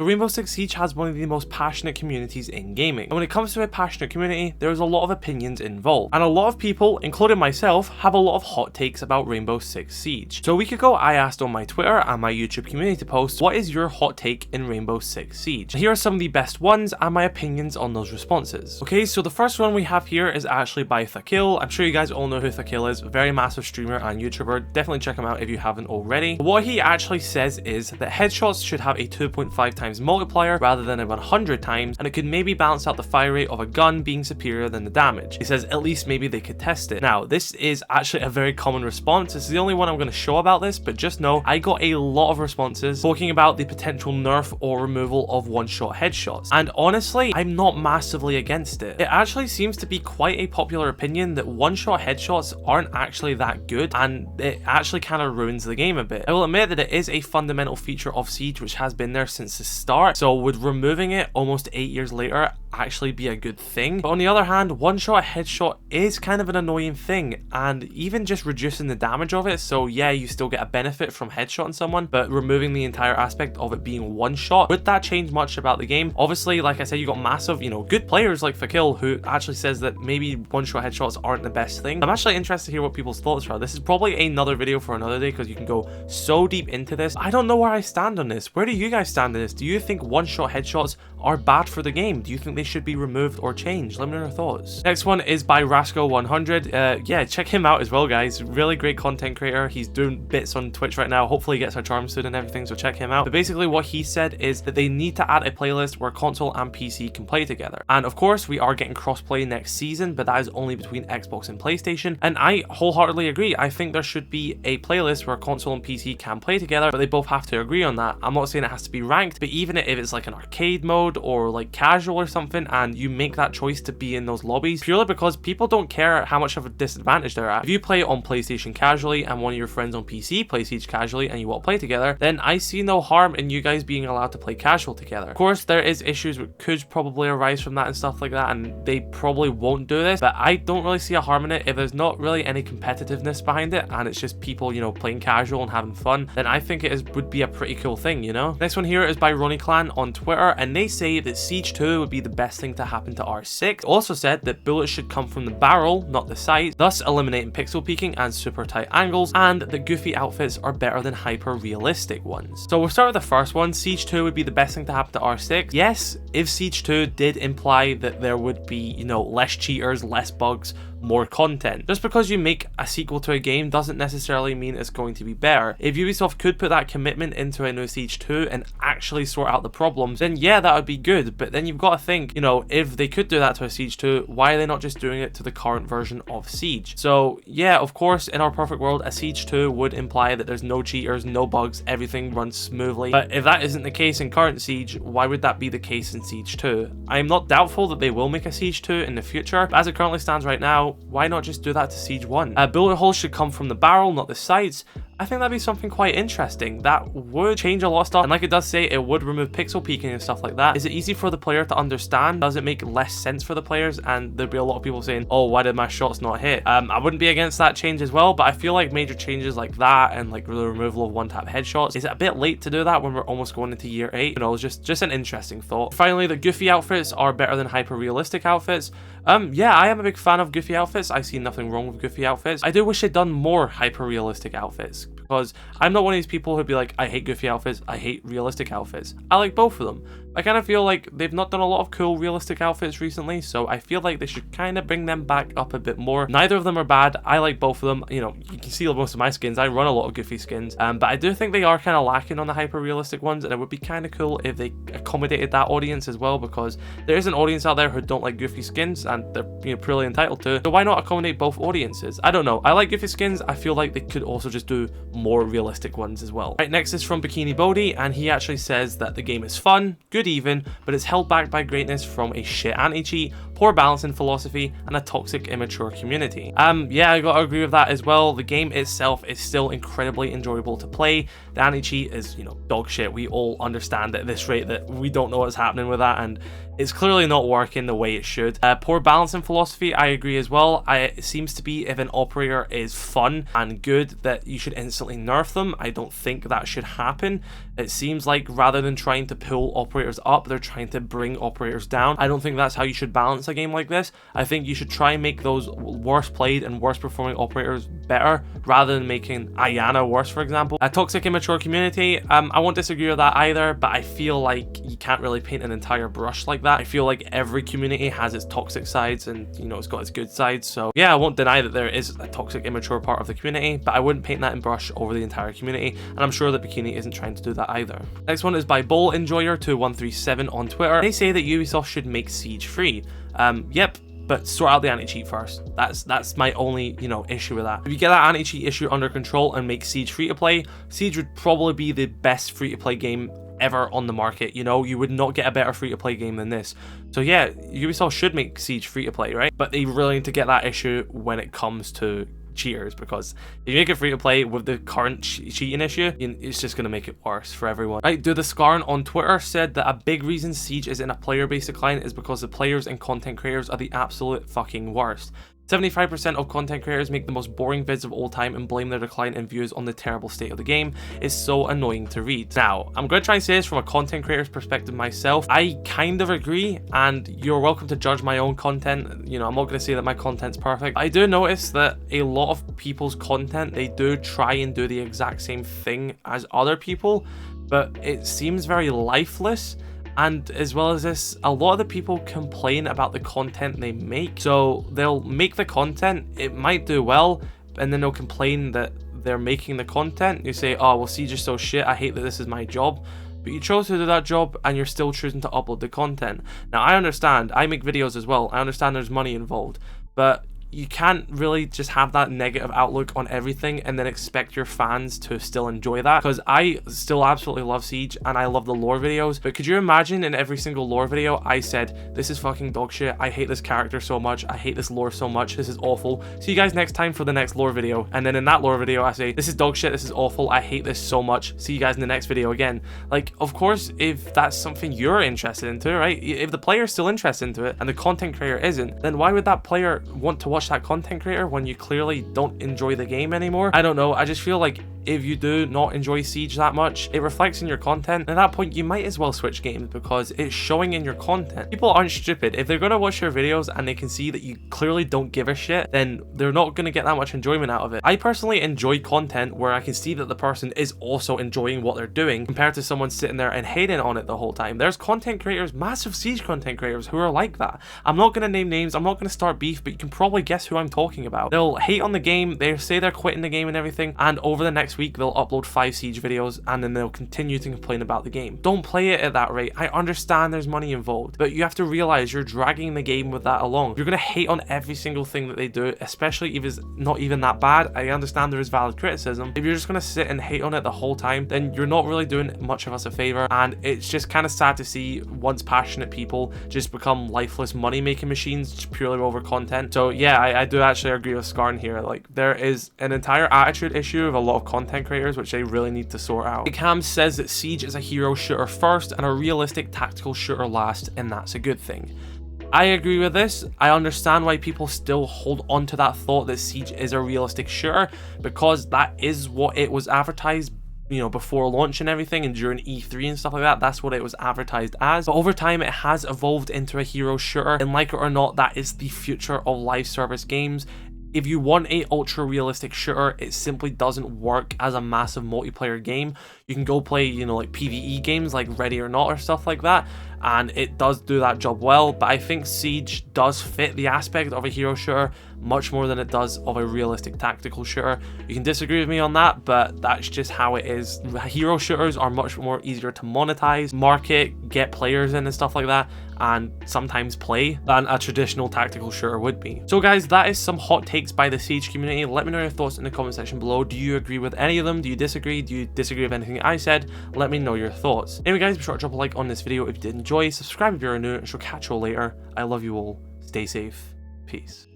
So Rainbow Six Siege has one of the most passionate communities in gaming, and when it comes to a passionate community, there is a lot of opinions involved, and a lot of people, including myself, have a lot of hot takes about Rainbow Six Siege. So a week ago, I asked on my Twitter and my YouTube community post, what is your hot take in Rainbow Six Siege? And here are some of the best ones and my opinions on those responses. Okay, so the first one we have here is actually by Thaqil. I'm sure you guys all know who Thaqil is, a very massive streamer and YouTuber. Definitely check him out if you haven't already. What he actually says is that headshots should have a 2.5 times multiplier rather than a 100 times, and it could maybe balance out the fire rate of a gun being superior than the damage. He says at least maybe they could test it. Now, this is actually a very common response. This is the only one I'm going to show about this, but just know I got a lot of responses talking about the potential nerf or removal of one-shot headshots. And honestly, I'm not massively against it. It actually seems to be quite a popular opinion that one-shot headshots aren't actually that good, and it actually kind of ruins the game a bit. I will admit that it is a fundamental feature of Siege which has been there since the start, so would removing it almost 8 years later actually be a good thing? But on the other hand, one-shot headshot is kind of an annoying thing, and even just reducing the damage of it, so yeah, you still get a benefit from headshotting someone, but removing the entire aspect of it being one shot, would that change much about the game? Obviously, like I said, you got massive, good players like Thaqil who actually says that maybe one-shot headshots aren't the best thing. I'm actually interested to hear what people's thoughts are. This is probably another video for another day because you can go so deep into this. I don't know where I stand on this. Where do you guys stand on this? Do you think one-shot headshots are bad for the game? Do you think they should be removed or changed? Let me know your thoughts. Next one is by Rasco100. Yeah, check him out as well, guys. Really great content creator. He's doing bits on Twitch right now. Hopefully he gets a charm soon and everything, so check him out. But basically what he said is that they need to add a playlist where console and PC can play together. And of course, we are getting crossplay next season, but that is only between Xbox and PlayStation. And I wholeheartedly agree. I think there should be a playlist where console and PC can play together, but they both have to agree on that. I'm not saying it has to be ranked, but even if it's like an arcade mode or like casual or something, and you make that choice to be in those lobbies purely because people don't care how much of a disadvantage they're at. If you play on PlayStation casually and one of your friends on PC plays Siege casually and you want to play together, then I see no harm in you guys being allowed to play casual together. Of course, there is issues which could probably arise from that and stuff like that, and they probably won't do this, but I don't really see a harm in it. If there's not really any competitiveness behind it and it's just people, playing casual and having fun, then I think would be a pretty cool thing, Next one here is by Ronnie Clan on Twitter, and they say that Siege 2 would be the best thing to happen to R6. Also said that bullets should come from the barrel, not the sight, thus eliminating pixel peeking and super tight angles, and that goofy outfits are better than hyper realistic ones. So we'll start with the first one. Siege 2 would be the best thing to happen to R6. Yes, if Siege 2 did imply that there would be, less cheaters, less bugs, more content. Just because you make a sequel to a game doesn't necessarily mean it's going to be better. If Ubisoft could put that commitment into a new Siege 2 and actually sort out the problems, then yeah, that would be good. But then you've got to think, if they could do that to a Siege 2, why are they not just doing it to the current version of Siege? So yeah, of course, in our perfect world, a Siege 2 would imply that there's no cheaters, no bugs, everything runs smoothly. But if that isn't the case in current Siege, why would that be the case in Siege 2? I am not doubtful that they will make a Siege 2 in the future, but as it currently stands right now, why not just do that to Siege 1? Bullet holes should come from the barrel, not the sights. I think that'd be something quite interesting. That would change a lot of stuff, and like it does say, it would remove pixel peeking and stuff like that. Is it easy for the player to understand? Does it make less sense for the players? And there'd be a lot of people saying, oh, why did my shots not hit? I wouldn't be against that change as well, but I feel like major changes like that and like the removal of one-tap headshots, is it a bit late to do that when we're almost going into year 8? It's just an interesting thought. Finally, the goofy outfits are better than hyper-realistic outfits. Yeah, I am a big fan of goofy outfits. I see nothing wrong with goofy outfits. I do wish they'd done more hyper-realistic outfits, because I'm not one of these people who'd be like, I hate goofy outfits, I hate realistic outfits. I like both of them. I kind of feel like they've not done a lot of cool realistic outfits recently, so I feel like they should kind of bring them back up a bit more. Neither of them are bad. I like both of them. You can see most of my skins. I run a lot of goofy skins, but I do think they are kind of lacking on the hyper realistic ones, and it would be kind of cool if they accommodated that audience as well, because there is an audience out there who don't like goofy skins, and they're purely entitled to. So why not accommodate both audiences? I don't know. I like goofy skins. I feel like they could also just do more realistic ones as well. Right, next is from BikiniBodhi, and he actually says that the game is fun, good even, but it's held back by greatness from a shit anti-cheat, poor balancing philosophy, and a toxic, immature community. Yeah, I gotta agree with that as well. The game itself is still incredibly enjoyable to play. The anti-cheat is, you know, dog shit. We all understand at this rate that we don't know what's happening with that, and it's clearly not working the way it should. Poor balancing philosophy, I agree as well. It seems to be if an operator is fun and good, that you should instantly nerf them. I don't think that should happen. It seems like rather than trying to pull operators up, they're trying to bring operators down. I don't think that's how you should balance a game like this. I think you should try and make those worst played and worst performing operators better, rather than making Ayana worse, for example. A toxic, immature community, I won't disagree with that either, but I feel like you can't really paint an entire brush like that. I feel like every community has its toxic sides, and, you know, it's got its good sides. So yeah, I won't deny that there is a toxic, immature part of the community, but I wouldn't paint that in brush over the entire community, and I'm sure that Bikini isn't trying to do that either. Next one is by Bowl Enjoyer 2137 on Twitter. They say that Ubisoft should make Siege free. Yep, but sort out the anti-cheat first. That's my only, you know, issue with that. If you get that anti-cheat issue under control and make Siege free to play, Siege would probably be the best free to play game ever on the market. You know, you would not get a better free to play game than this. So yeah, Ubisoft should make Siege free to play, right? But they really need to get that issue when it comes to cheaters, because if you make it free to play with the current cheating issue, it's just going to make it worse for everyone. Right, the Scarn on Twitter said that a big reason Siege is in a player-based decline is because the players and content creators are the absolute fucking worst. 75% of content creators make the most boring vids of all time and blame their decline in views on the terrible state of the game. It's so annoying to read. Now, I'm going to try and say this from a content creator's perspective myself. I kind of agree, and you're welcome to judge my own content. You know, I'm not going to say that my content's perfect. I do notice that a lot of people's content, they do try and do the exact same thing as other people, but it seems very lifeless. And as well as this, a lot of the people complain about the content they make. So they'll make the content, it might do well, and then they'll complain that they're making the content. You say, oh, well, Siege is so shit, I hate that this is my job. But you chose to do that job and you're still choosing to upload the content. Now, I understand, I make videos as well. I understand there's money involved, but you can't really just have that negative outlook on everything and then expect your fans to still enjoy that, because I still absolutely love Siege and I love the lore videos. But could you imagine in every single lore video I said, this is fucking dog shit, I hate this character so much, I hate this lore so much, this is awful, see you guys next time for the next lore video. And then in that lore video I say, this is dog shit, this is awful, I hate this so much, see you guys in the next video again. Like, of course, if that's something you're interested into, right, if the player's still interested into it and the content creator isn't, then why would that player want to watch that content creator when you clearly don't enjoy the game anymore? I don't know, I just feel like if you do not enjoy Siege that much, it reflects in your content. At that point, you might as well switch games because it's showing in your content. People aren't stupid. If they're going to watch your videos and they can see that you clearly don't give a shit, then they're not going to get that much enjoyment out of it. I personally enjoy content where I can see that the person is also enjoying what they're doing, compared to someone sitting there and hating on it the whole time. There's content creators, massive Siege content creators, who are like that. I'm not going to name names, I'm not going to start beef, but you can probably guess who I'm talking about. They'll hate on the game, they say they're quitting the game and everything, and over the next week they'll upload 5 Siege videos and then they'll continue to complain about the game. Don't play it at that rate. I understand there's money involved, but you have to realize you're dragging the game with that along. You're going to hate on every single thing that they do, especially if it's not even that bad. I understand there is valid criticism. If you're just going to sit and hate on it the whole time, then you're not really doing much of us a favor, and it's just kind of sad to see once passionate people just become lifeless money making machines just purely over content. So yeah, I do actually agree with Scarn here. Like, there is an entire attitude issue of a lot of content creators which they really need to sort out. Cam says that Siege is a hero shooter first and a realistic tactical shooter last, and that's a good thing. I agree with this. I understand why people still hold on to that thought that Siege is a realistic shooter, because that is what it was advertised, you know, before launch and everything, and during E3 and stuff like that. That's what it was advertised as. But over time it has evolved into a hero shooter, and like it or not, that is the future of live service games. If you want a ultra realistic shooter, it simply doesn't work as a massive multiplayer game. You can go play, you know, like PvE games like Ready or Not or stuff like that, and it does do that job well. But I think Siege does fit the aspect of a hero shooter much more than it does of a realistic tactical shooter. You can disagree with me on that, but that's just how it is. Hero shooters are much more easier to monetize, market, get players in and stuff like that, and sometimes play than a traditional tactical shooter would be. So guys, that is some hot takes by the Siege community. Let me know your thoughts in the comment section below. Do you agree with any of them? Do you disagree? Do you disagree with anything I said? Let me know your thoughts. Anyway guys, be sure to drop a like on this video if you did enjoy, subscribe if you're new, and she'll catch you all later. I love you all. stay safe, peace.